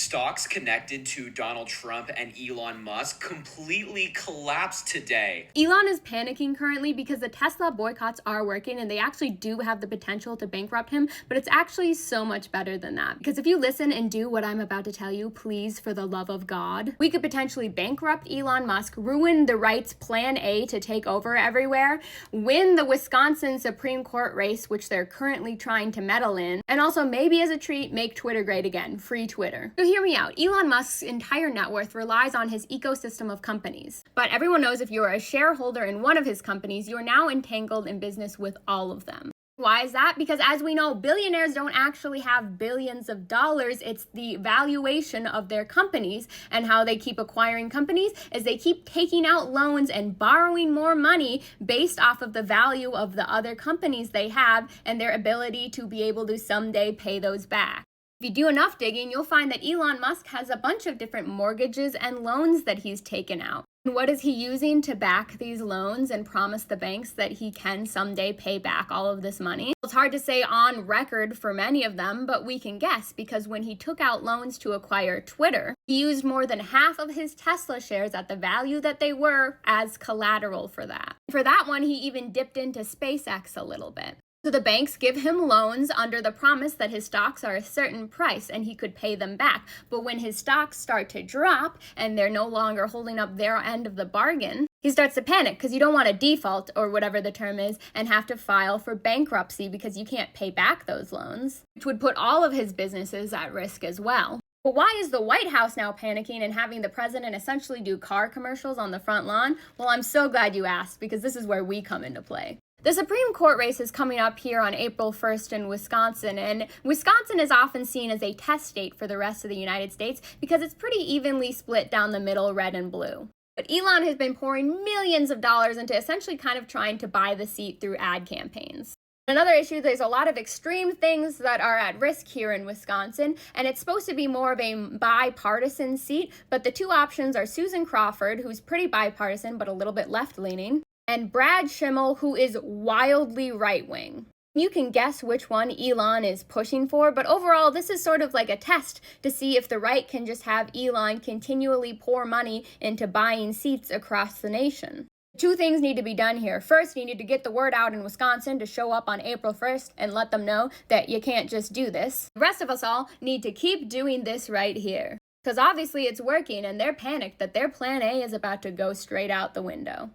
Stocks connected to Donald Trump and Elon Musk completely collapsed today. Elon is panicking currently because the Tesla boycotts are working and they actually do have the potential to bankrupt him, but it's actually so much better than that. Because if you listen and do what I'm about to tell you, please, for the love of God, we could potentially bankrupt Elon Musk, ruin the right's plan A to take over everywhere, win the Wisconsin Supreme Court race, which they're currently trying to meddle in, and also maybe as a treat, make Twitter great again, free Twitter. So hear me out. Elon Musk's entire net worth relies on his ecosystem of companies. But everyone knows if you're a shareholder in one of his companies, you're now entangled in business with all of them. Why is that? Because as we know, billionaires don't actually have billions of dollars. It's the valuation of their companies, and how they keep acquiring companies is they keep taking out loans and borrowing more money based off of the value of the other companies they have and their ability to be able to someday pay those back. If you do enough digging, you'll find that Elon Musk has a bunch of different mortgages and loans that he's taken out. And what is he using to back these loans and promise the banks that he can someday pay back all of this money? It's hard to say on record for many of them, but we can guess because when he took out loans to acquire Twitter, he used more than half of his Tesla shares at the value that they were as collateral for that. For that one, he even dipped into SpaceX a little bit. So the banks give him loans under the promise that his stocks are a certain price and he could pay them back. But when his stocks start to drop and they're no longer holding up their end of the bargain, he starts to panic because you don't want to default, or whatever the term is, and have to file for bankruptcy because you can't pay back those loans, which would put all of his businesses at risk as well. But why is the White House now panicking and having the president essentially do car commercials on the front lawn? Well, I'm so glad you asked, because this is where we come into play. The Supreme Court race is coming up here on April 1st in Wisconsin, and Wisconsin is often seen as a test state for the rest of the United States because it's pretty evenly split down the middle, red and blue. But Elon has been pouring millions of dollars into essentially kind of trying to buy the seat through ad campaigns. Another issue, there's a lot of extreme things that are at risk here in Wisconsin, and it's supposed to be more of a bipartisan seat, but the two options are Susan Crawford, who's pretty bipartisan but a little bit left-leaning, and Brad Schimmel, who is wildly right-wing. You can guess which one Elon is pushing for, but overall, this is sort of like a test to see if the right can just have Elon continually pour money into buying seats across the nation. Two things need to be done here. First, you need to get the word out in Wisconsin to show up on April 1st and let them know that you can't just do this. The rest of us all need to keep doing this right here. Because obviously it's working and they're panicked that their plan A is about to go straight out the window.